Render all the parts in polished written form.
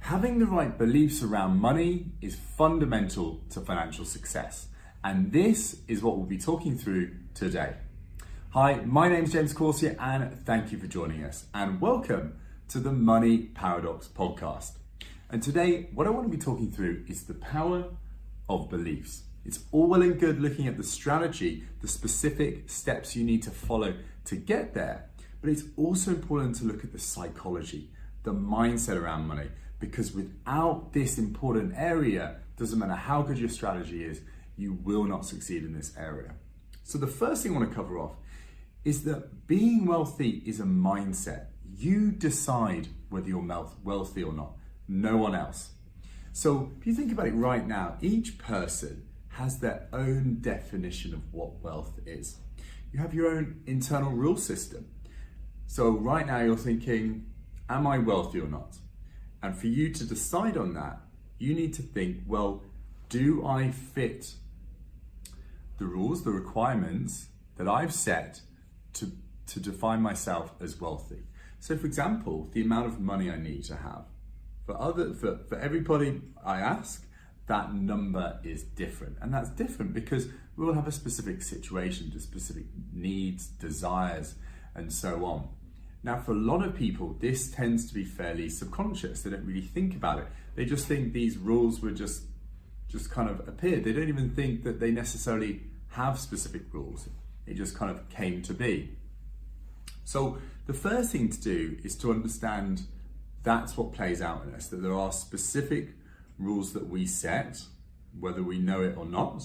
Having the right beliefs around money is fundamental to financial success, and this is what we'll be talking through today. Hi, my name is James Coursier, and thank you for joining us, and welcome to the Money Paradox podcast. And today, what I want to be talking through is the power of beliefs. It's all well and good looking at the strategy, the specific steps you need to follow to get there, but it's also important to look at the psychology, the mindset around money, because without this important area, doesn't matter how good your strategy is, you will not succeed in this area. So the first thing I want to cover off is that being wealthy is a mindset. You decide whether you're wealthy or not, no one else. So if you think about it right now, each person has their own definition of what wealth is. You have your own internal rule system. So right now you're thinking, am I wealthy or not? And for you to decide on that, you need to think, well, do I fit the rules, the requirements that I've set to define myself as wealthy? So for example, the amount of money I need to have. For everybody I ask, that number is different. And that's different because we all have a specific situation, to specific needs, desires, and so on. Now, for a lot of people, this tends to be fairly subconscious. They don't really think about it. They just think these rules were just kind of appeared. They don't even think that they necessarily have specific rules. It just kind of came to be. So the first thing to do is to understand that's what plays out in us, that there are specific rules that we set, whether we know it or not.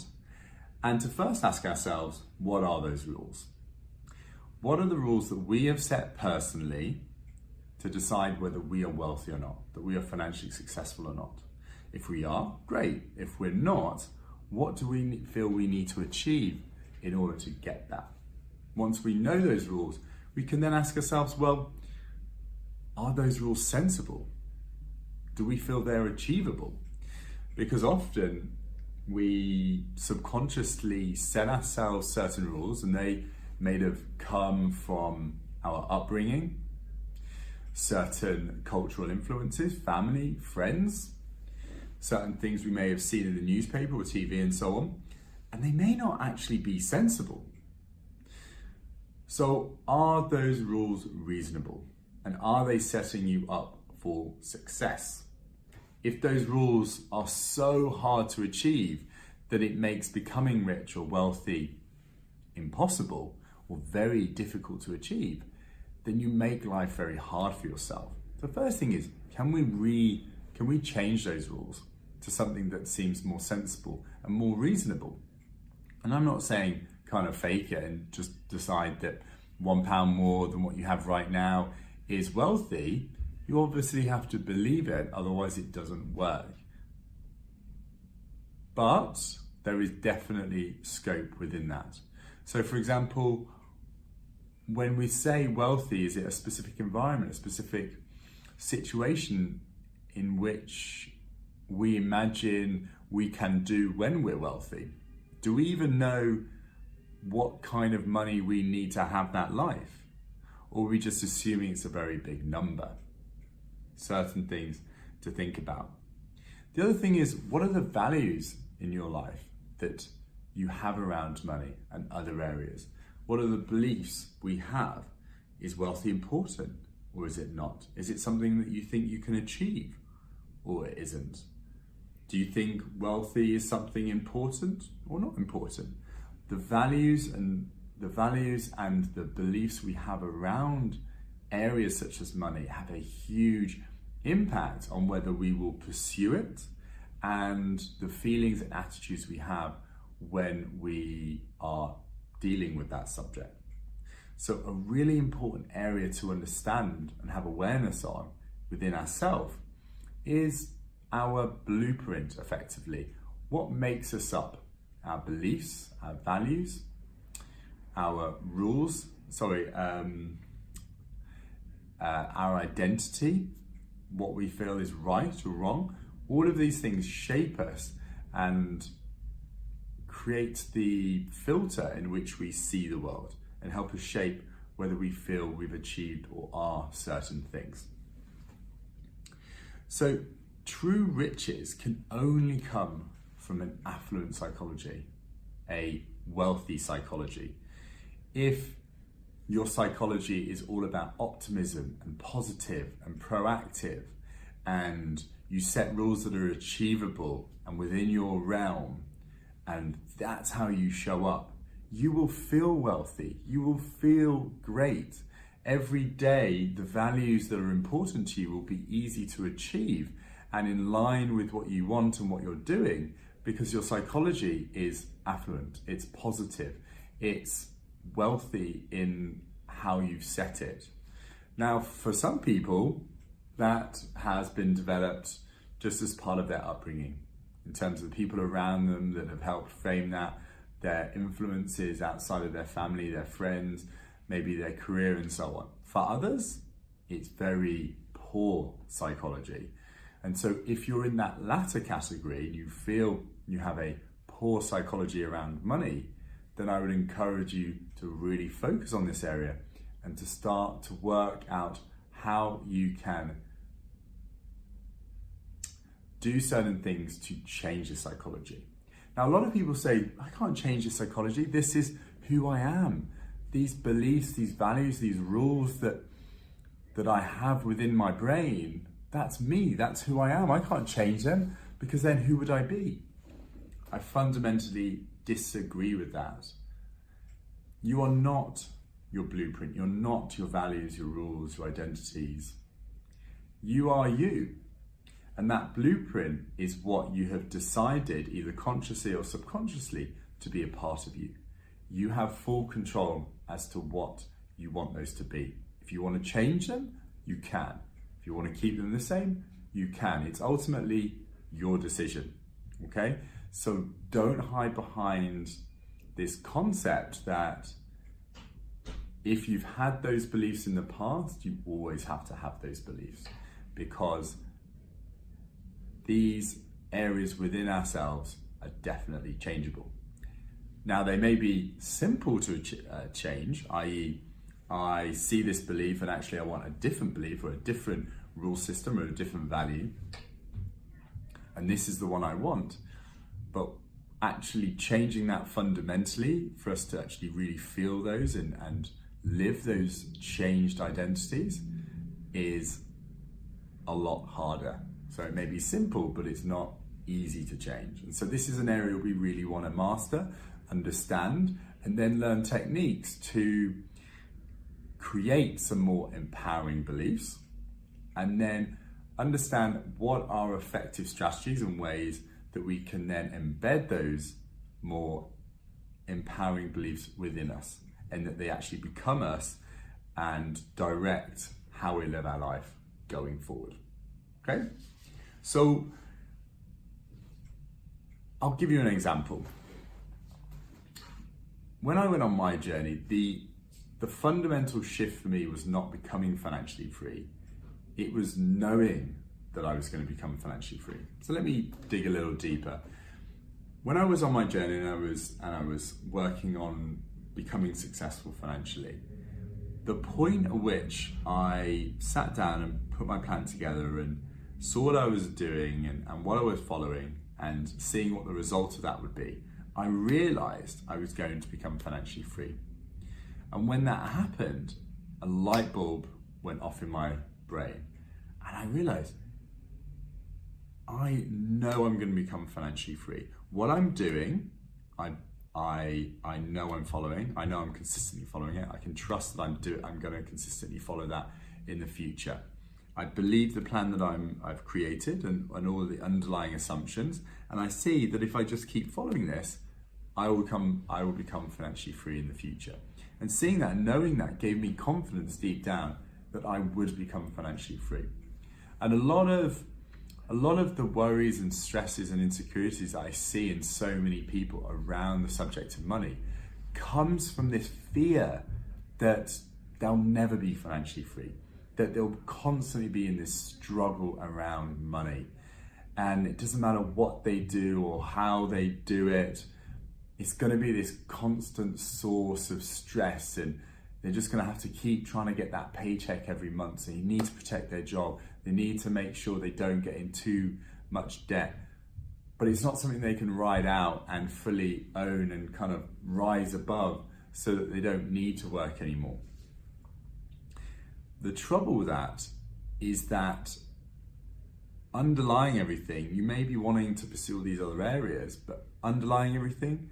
And to first ask ourselves, what are those rules? What are the rules that we have set personally to decide whether we are wealthy or not, that we are financially successful or not? If we are, great. If we're not, what do we feel we need to achieve in order to get that? Once we know those rules, we can then ask ourselves, well, are those rules sensible? Do we feel they're achievable? Because often we subconsciously set ourselves certain rules, and they may have come from our upbringing, certain cultural influences, family, friends, certain things we may have seen in the newspaper or TV and so on, and they may not actually be sensible. So are those rules reasonable? And are they setting you up for success? If those rules are so hard to achieve that it makes becoming rich or wealthy impossible or very difficult to achieve, then you make life very hard for yourself. The first thing is, can we change those rules to something that seems more sensible and more reasonable? And I'm not saying kind of fake it and just decide that £1 more than what you have right now is wealthy. You obviously have to believe it, otherwise it doesn't work. But there is definitely scope within that. So for example, when we say wealthy, is it a specific environment, a specific situation in which we imagine we can do when we're wealthy? Do we even know what kind of money we need to have that life? Or are we just assuming it's a very big number? Certain things to think about. The other thing is, what are the values in your life that you have around money and other areas? What are the beliefs we have? Is wealthy important or is it not? Is it something that you think you can achieve or it isn't? Do you think wealthy is something important or not important? The values and the beliefs we have around areas such as money have a huge impact on whether we will pursue it and the feelings and attitudes we have when we are dealing with that subject. So a really important area to understand and have awareness on within ourselves is our blueprint, effectively. What makes us up? Our beliefs, our values, our rules, our identity, what we feel is right or wrong. All of these things shape us and create the filter in which we see the world and help us shape whether we feel we've achieved or are certain things. So true riches can only come from an affluent psychology, a wealthy psychology. If your psychology is all about optimism and positive and proactive, and you set rules that are achievable and within your realm, and that's how you show up, you will feel wealthy, you will feel great. Every day, the values that are important to you will be easy to achieve and in line with what you want and what you're doing, because your psychology is affluent, it's positive, it's wealthy in how you've set it. Now, for some people, that has been developed just as part of their upbringing, in terms of the people around them that have helped frame that, their influences outside of their family, their friends, maybe their career and so on. For others, it's very poor psychology. And so if you're in that latter category and you feel you have a poor psychology around money, then I would encourage you to really focus on this area and to start to work out how you can do certain things to change your psychology. Now, a lot of people say, I can't change this psychology. This is who I am. These beliefs, these values, these rules that I have within my brain, that's me, that's who I am. I can't change them, because then who would I be? I fundamentally disagree with that. You are not your blueprint. You're not your values, your rules, your identities. You are you. And that blueprint is what you have decided, either consciously or subconsciously, to be a part of you. You have full control as to what you want those to be. If you want to change them, you can. If you want to keep them the same, you can. It's ultimately your decision, okay? So don't hide behind this concept that if you've had those beliefs in the past, you always have to have those beliefs, because these areas within ourselves are definitely changeable. Now, they may be simple to change, i.e., I see this belief and actually I want a different belief or a different rule system or a different value, and this is the one I want. But actually changing that fundamentally for us to actually really feel those and live those changed identities is a lot harder. So it may be simple, but it's not easy to change. And so this is an area we really want to master, understand, and then learn techniques to create some more empowering beliefs, and then understand what are effective strategies and ways that we can then embed those more empowering beliefs within us, and that they actually become us and direct how we live our life going forward. Okay? So I'll give you an example. When I went on my journey, the fundamental shift for me was not becoming financially free. It was knowing that I was going to become financially free. So let me dig a little deeper. When I was on my journey and I was working on becoming successful financially, the point at which I sat down and put my plan together and saw what I was doing and what I was following and seeing what the result of that would be, I realized I was going to become financially free. And when that happened, a light bulb went off in my brain, and I realized, I know I'm going to become financially free. What I'm doing, I know I'm following. I know I'm consistently following it. I can trust that I'm going to consistently follow that in the future. I believe the plan that I've created and all the underlying assumptions, and I see that if I just keep following this, I will become financially free in the future. And seeing that and knowing that gave me confidence deep down that I would become financially free. And a lot of the worries and stresses and insecurities that I see in so many people around the subject of money comes from this fear that they'll never be financially free, that they'll constantly be in this struggle around money. And it doesn't matter what they do or how they do it, it's going to be this constant source of stress, and they're just going to have to keep trying to get that paycheck every month. So they need to protect their job, They need to make sure they don't get in too much debt. But it's not something they can ride out and fully own and kind of rise above so that they don't need to work anymore. The trouble with that is that underlying everything, you may be wanting to pursue all these other areas, but underlying everything,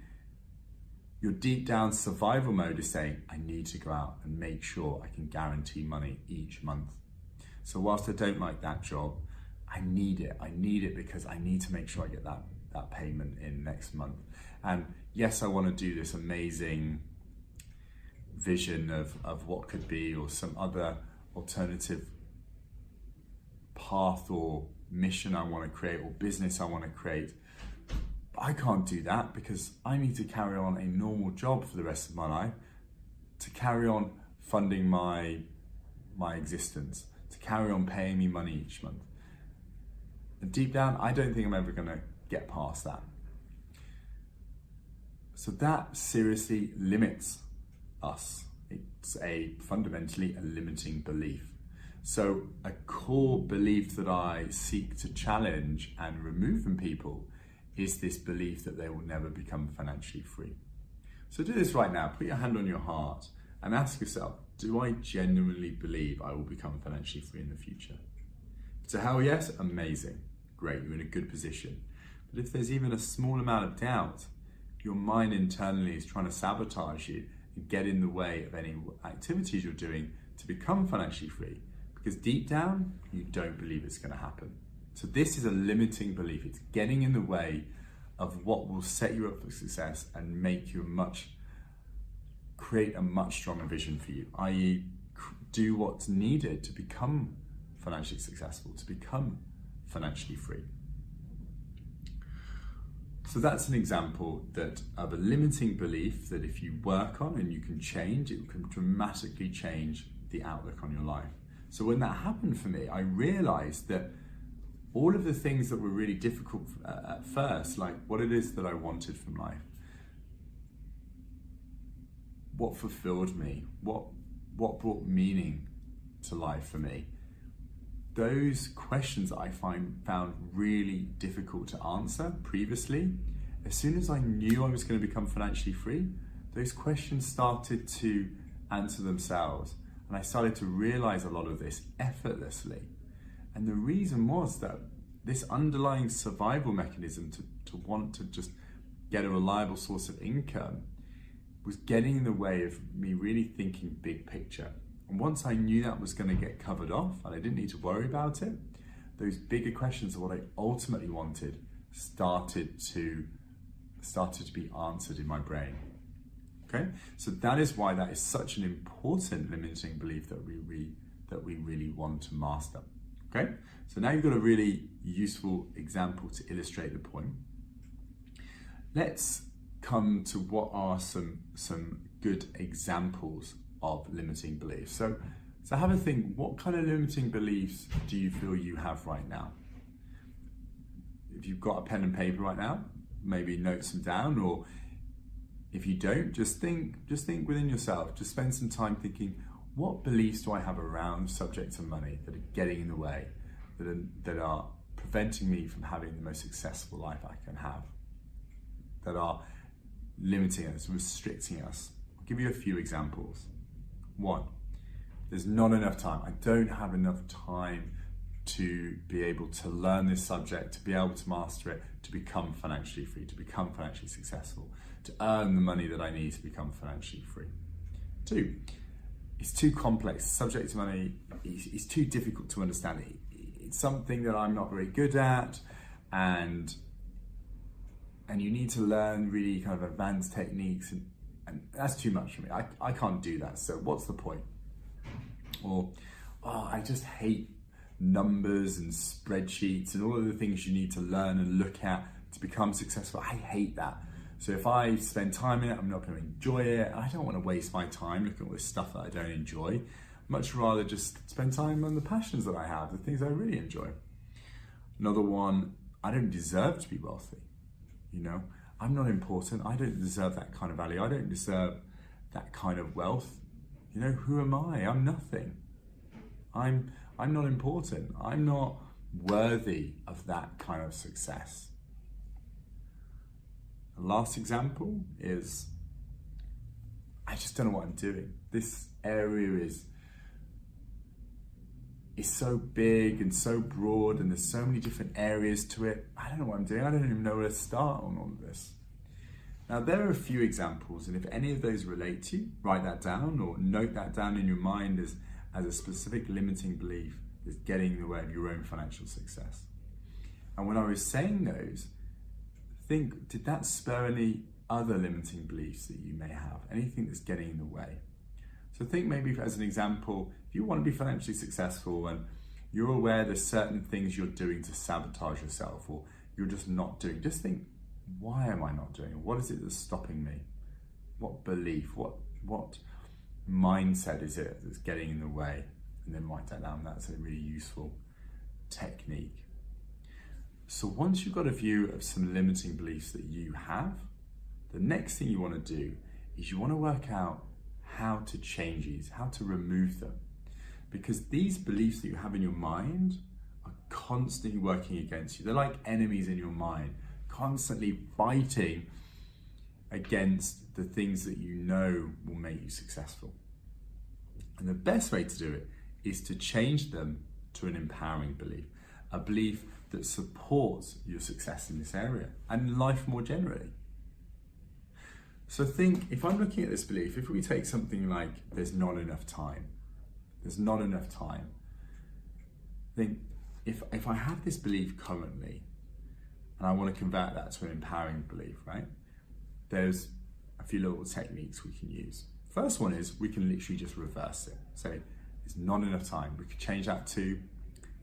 your deep down survival mode is saying, I need to go out and make sure I can guarantee money each month. So whilst I don't like that job, I need it. I need it because I need to make sure I get that payment in next month. And yes, I want to do this amazing vision of what could be, or some other alternative path or mission I want to create, or business I want to create. But I can't do that because I need to carry on a normal job for the rest of my life, to carry on funding my existence, to carry on paying me money each month. And deep down, I don't think I'm ever going to get past that. So that seriously limits us. It's fundamentally a limiting belief. So a core belief that I seek to challenge and remove from people is this belief that they will never become financially free. So do this right now. Put your hand on your heart and ask yourself, do I genuinely believe I will become financially free in the future? If it's a hell yes, amazing. Great, you're in a good position. But if there's even a small amount of doubt, your mind internally is trying to sabotage you and get in the way of any activities you're doing to become financially free, because deep down, you don't believe it's going to happen. So this is a limiting belief. It's getting in the way of what will set you up for success and make you create a much stronger vision for you, i.e. do what's needed to become financially successful, to become financially free. So that's an example of a limiting belief that if you work on and you can change, it can dramatically change the outlook on your life. So when that happened for me, I realized that all of the things that were really difficult at first, like what it is that I wanted from life, what fulfilled me, what brought meaning to life for me, those questions I found really difficult to answer previously, as soon as I knew I was going to become financially free, those questions started to answer themselves. And I started to realize a lot of this effortlessly. And the reason was that this underlying survival mechanism to want to just get a reliable source of income was getting in the way of me really thinking big picture. And once I knew that was going to get covered off and I didn't need to worry about it, those bigger questions of what I ultimately wanted started to be answered in my brain. Okay, so that is why that is such an important limiting belief that we really want to master. Okay, so now you've got a really useful example to illustrate the point. Let's come to what are some good examples of limiting beliefs. So have a think, what kind of limiting beliefs do you feel you have right now? If you've got a pen and paper right now, maybe note some down, or if you don't, just think within yourself. Just spend some time thinking, what beliefs do I have around the subject of money that are getting in the way, that are preventing me from having the most successful life I can have, that are limiting us, restricting us? I'll give you a few examples. 1, there's not enough time. I don't have enough time to be able to learn this subject, to be able to master it, to become financially free, to become financially successful, to earn the money that I need to become financially free. 2, it's too complex. The subject of money is too difficult to understand. It's something that I'm not very good at, and you need to learn really kind of advanced techniques, and that's too much for me. I can't do that, so what's the point? Or, I just hate numbers and spreadsheets and all of the things you need to learn and look at to become successful. I hate that. So if I spend time in it, I'm not going to enjoy it. I don't want to waste my time looking at all this stuff that I don't enjoy. Much rather just spend time on the passions that I have, the things I really enjoy. Another one, I don't deserve to be wealthy. I'm not important. I don't deserve that kind of value. I don't deserve that kind of wealth. Who am I? I'm nothing. I'm I'm not important. I'm not worthy of that kind of success. The last example is, I just don't know what I'm doing. This area is so big and so broad, and there's so many different areas to it. I don't know what I'm doing. I don't even know where to start on all of this. Now, there are a few examples, and if any of those relate to you, write that down or note that down in your mind as a specific limiting belief that's getting in the way of your own financial success. And when I was saying those, think, did that spur any other limiting beliefs that you may have? Anything that's getting in the way? So think maybe as an example, if you want to be financially successful and you're aware there's certain things you're doing to sabotage yourself, or you're just not doing, just think, why am I not doing it? What is it that's stopping me? What belief, what mindset is it that's getting in the way? And then write that down. That's a really useful technique. So once you've got a view of some limiting beliefs that you have, the next thing you want to do is you want to work out how to change these, how to remove them. Because these beliefs that you have in your mind are constantly working against you. They're like enemies in your mind, constantly fighting against the things that you know will make you successful. And the best way to do it is to change them to an empowering belief, a belief that supports your success in this area and life more generally. So think, if I'm looking at this belief, if we take something like there's not enough time, think, if I have this belief currently and I want to convert that to an empowering belief, right? There's a few little techniques we can use. First one is we can literally just reverse it. Say, there's not enough time. We could change that to,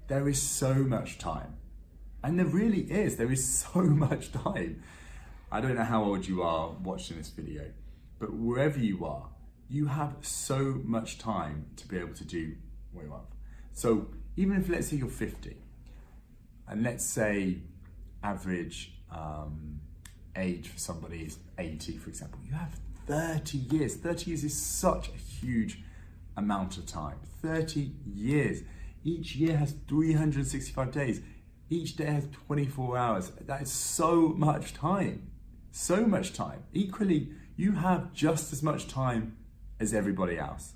there is so much time. And there really is, there is so much time. I don't know how old you are watching this video, but wherever you are, you have so much time to be able to do what you want. So even if, let's say you're 50, and let's say average age for somebody is 80, for example, you have 30 years. 30 years is such a huge amount of time. 30 years. Each year has 365 days. Each day has 24 hours. That is so much time. So much time. Equally, you have just as much time as everybody else.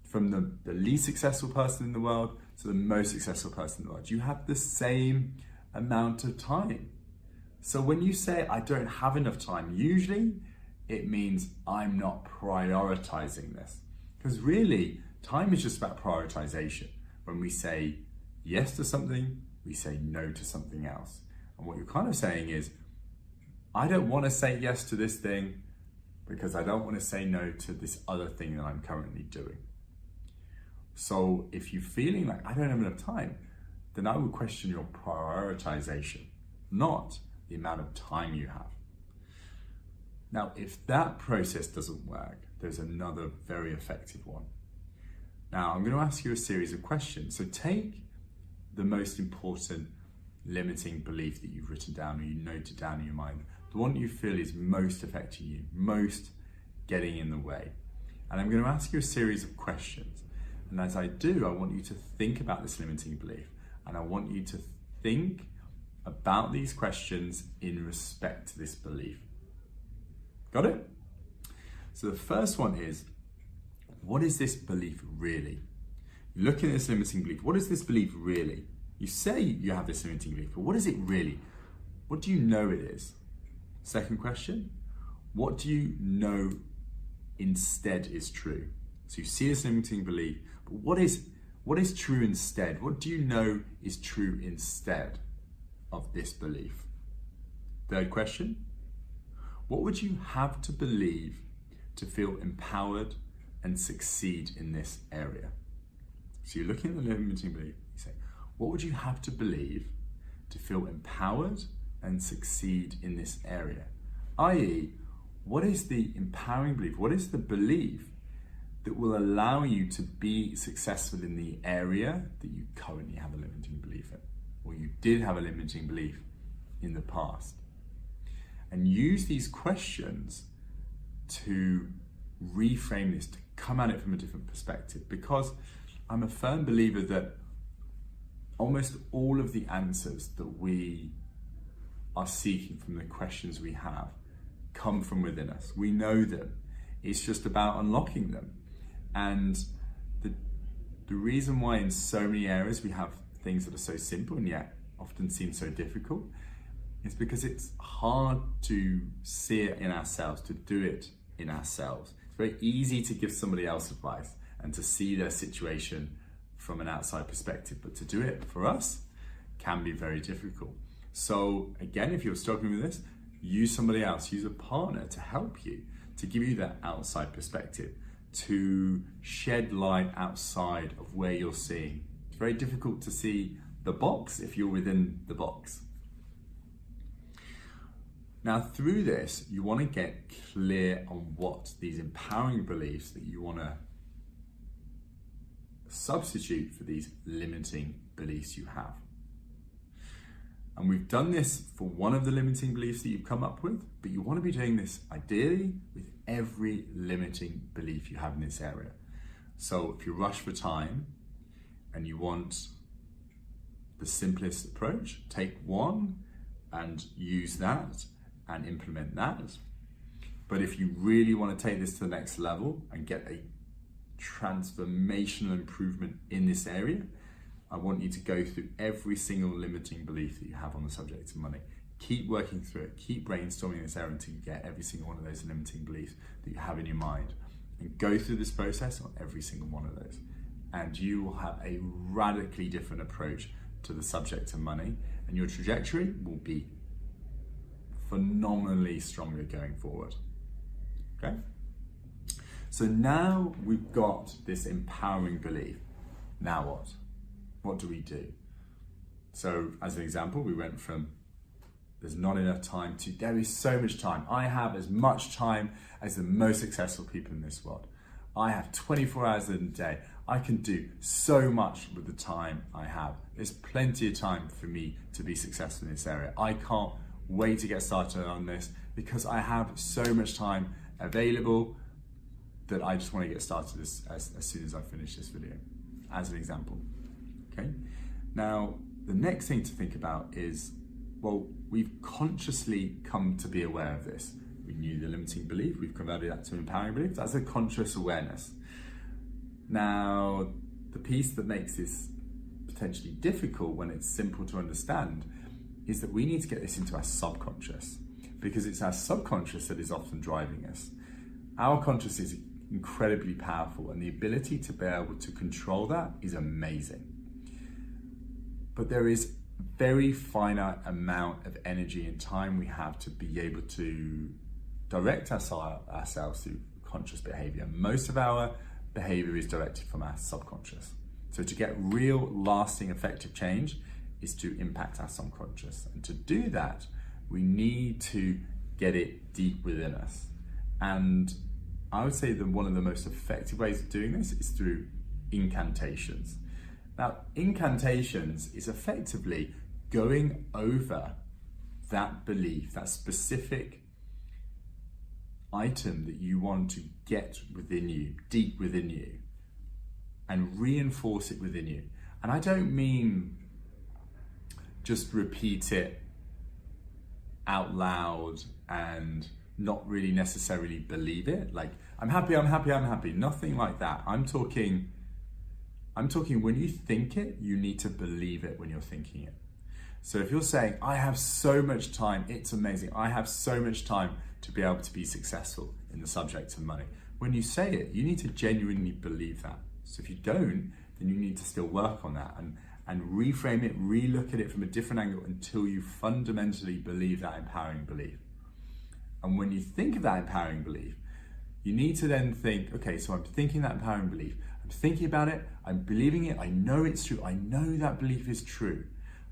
From the least successful person in the world to the most successful person in the world. You have the same amount of time. So when you say, I don't have enough time, usually it means I'm not prioritizing this. Because really, time is just about prioritization. When we say yes to something, we say no to something else. And what you're kind of saying is, I don't want to say yes to this thing because I don't want to say no to this other thing that I'm currently doing. So if you're feeling like I don't have enough time, then I would question your prioritization, not the amount of time you have. Now, if that process doesn't work, there's another very effective one. Now, I'm going to ask you a series of questions. So take the most important limiting belief that you've written down or you noted down in your mind, the one that you feel is most affecting you, most getting in the way. And I'm going to ask you a series of questions. And as I do, I want you to think about this limiting belief. And I want you to think about these questions in respect to this belief. Got it? So the first one is, what is this belief really? Looking at this limiting belief, what is this belief really? You say you have this limiting belief, but what is it really? What do you know it is? Second question, what do you know instead is true? So you see this limiting belief, but what is true instead? What do you know is true instead of this belief? Third question, what would you have to believe to feel empowered and succeed in this area? So you're looking at the limiting belief, you say, what would you have to believe to feel empowered and succeed in this area? I.e., what is the empowering belief? What is the belief that will allow you to be successful in the area that you currently have a limiting belief in, or you did have a limiting belief in the past? And use these questions to reframe this, to come at it from a different perspective, because I'm a firm believer that almost all of the answers that we are seeking from the questions we have come from within us. We know them. It's just about unlocking them. And the reason why in so many areas we have things that are so simple and yet often seem so difficult is because it's hard to see it in ourselves, to do it in ourselves. It's very easy to give somebody else advice and to see their situation from an outside perspective, but to do it for us can be very difficult. So again, if you're struggling with this, use somebody else, use a partner to help you, to give you that outside perspective, to shed light outside of where you're seeing. It's very difficult to see the box if you're within the box. Now through this, you want to get clear on what these empowering beliefs that you want to substitute for these limiting beliefs you have. And we've done this for one of the limiting beliefs that you've come up with, but you want to be doing this ideally with every limiting belief you have in this area. So if you rush for time and you want the simplest approach, take one and use that and implement that. But if you really want to take this to the next level and get a transformational improvement in this area, I want you to go through every single limiting belief that you have on the subject of money. Keep working through it, keep brainstorming this area until you get every single one of those limiting beliefs that you have in your mind. And go through this process on every single one of those. And you will have a radically different approach to the subject of money, and your trajectory will be phenomenally stronger going forward. Okay? So now we've got this empowering belief. Now what? What do we do? So as an example, we went from there's not enough time to there is so much time. I have as much time as the most successful people in this world. I have 24 hours in a day. I can do so much with the time I have. There's plenty of time for me to be successful in this area. I can't wait to get started on this because I have so much time available that I just want to get started as soon as I finish this video, as an example. Okay. Now, the next thing to think about is, well, we've consciously come to be aware of this. We knew the limiting belief, we've converted that to empowering belief. That's a conscious awareness. Now, the piece that makes this potentially difficult when it's simple to understand is that we need to get this into our subconscious, because it's our subconscious that is often driving us. Our conscious is incredibly powerful, and the ability to be able to control that is amazing. But there is very finite amount of energy and time we have to be able to direct ourselves through conscious behavior. Most of our behavior is directed from our subconscious. So to get real, lasting, effective change is to impact our subconscious. And to do that, we need to get it deep within us. And I would say that one of the most effective ways of doing this is through incantations. Now, incantations is effectively going over that belief, that specific item that you want to get within you, deep within you, and reinforce it within you. And I don't mean just repeat it out loud and not really necessarily believe it. Like, I'm happy, I'm happy, I'm happy. Nothing like that. I'm talking when you think it, you need to believe it when you're thinking it. So if you're saying, I have so much time, it's amazing. I have so much time to be able to be successful in the subject of money. When you say it, you need to genuinely believe that. So if you don't, then you need to still work on that and reframe it, re-look at it from a different angle until you fundamentally believe that empowering belief. And when you think of that empowering belief, you need to then think, okay, so I'm thinking that empowering belief, I'm thinking about it, I'm believing it, I know it's true, I know that belief is true.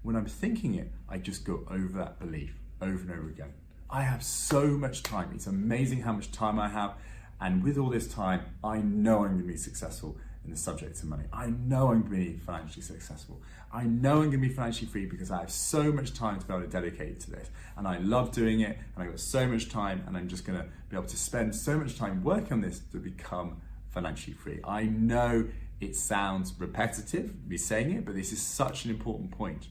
When I'm thinking it, I just go over that belief over and over again. I have so much time. It's amazing how much time I have. And with all this time, I know I'm going to be successful in the subject of money. I know I'm going to be financially successful. I know I'm going to be financially free because I have so much time to be able to dedicate to this. And I love doing it. And I've got so much time. And I'm just going to be able to spend so much time working on this to become financially free. I know it sounds repetitive, me saying it, but this is such an important point.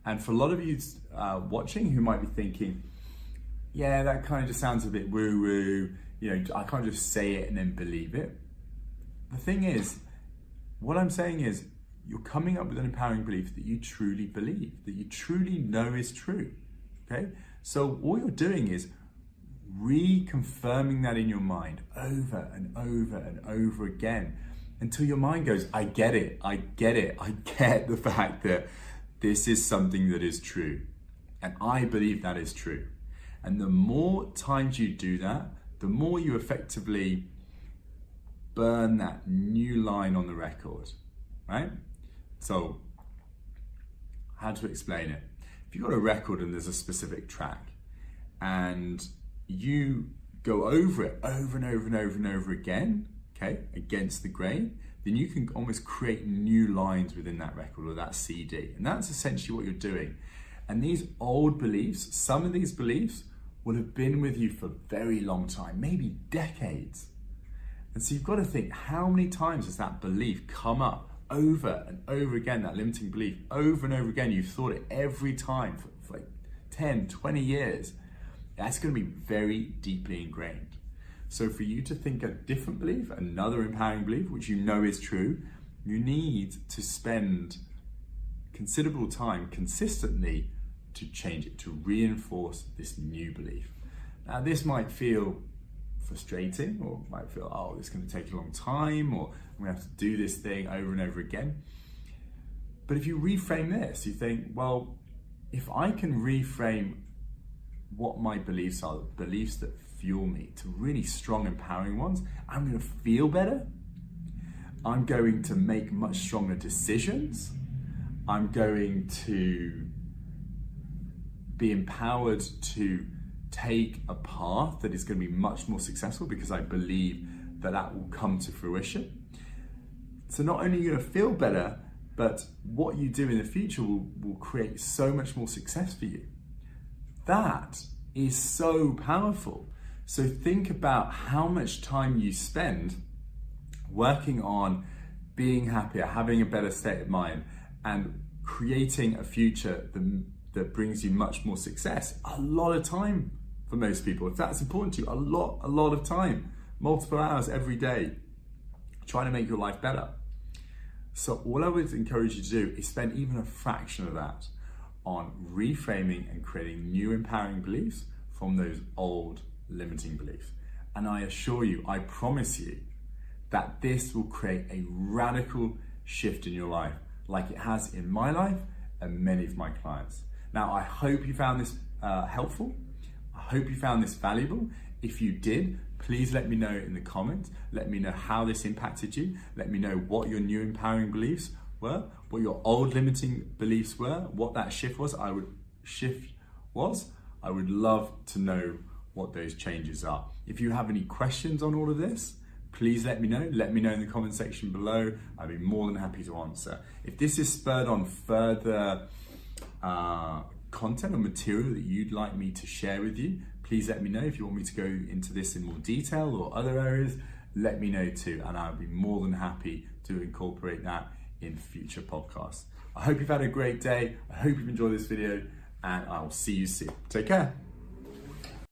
And for a lot of you watching who might be thinking, yeah, that kind of just sounds a bit woo-woo, I can't just say it and then believe it. The thing is, what I'm saying is, you're coming up with an empowering belief that you truly believe, that you truly know is true, okay? So all you're doing is reconfirming that in your mind over and over and over again until your mind goes, I get it, I get the fact that this is something that is true, and I believe that is true. And the more times you do that, the more you effectively burn that new line on the record, right? So, how to explain it? If you've got a record and there's a specific track, and you go over it over and over and over and over again, okay, against the grain, then you can almost create new lines within that record or that CD. And that's essentially what you're doing. And these old beliefs, some of these beliefs will have been with you for a very long time, maybe decades. And so you've got to think, how many times has that belief come up over and over again, that limiting belief, over and over again? You've thought it every time for like 10, 20 years. That's going to be very deeply ingrained. So for you to think a different belief, another empowering belief, which you know is true, you need to spend considerable time consistently to change it, to reinforce this new belief. Now this might feel frustrating, or might feel, oh, it's going to take a long time, or I'm going to have to do this thing over and over again. But if you reframe this, you think, well, if I can reframe what my beliefs are, beliefs that fuel me, to really strong, empowering ones, I'm going to feel better. I'm going to make much stronger decisions. I'm going to be empowered to take a path that is going to be much more successful because I believe that that will come to fruition. So not only are you going to feel better, but what you do in the future will create so much more success for you. That is so powerful. So think about how much time you spend working on being happier, having a better state of mind, and creating a future that brings you much more success. A lot of time for most people. If that's important to you, a lot of time, multiple hours every day, trying to make your life better. So all I would encourage you to do is spend even a fraction of that on reframing and creating new empowering beliefs from those old limiting beliefs. And I assure you, I promise you, that this will create a radical shift in your life, like it has in my life and many of my clients. Now, I hope you found this helpful. I hope you found this valuable. If you did, please let me know in the comments. Let me know how this impacted you. Let me know what your new empowering beliefs were, what your old limiting beliefs were, what that shift was. I would love to know what those changes are. If you have any questions on all of this, please let me know. Let me know in the comment section below. I'd be more than happy to answer. If this is spurred on further content or material that you'd like me to share with you, please let me know. If you want me to go into this in more detail or other areas, let me know too, and I'll be more than happy to incorporate that in future podcasts. I hope you've had a great day. I hope you've enjoyed this video, and I'll see you soon. Take care.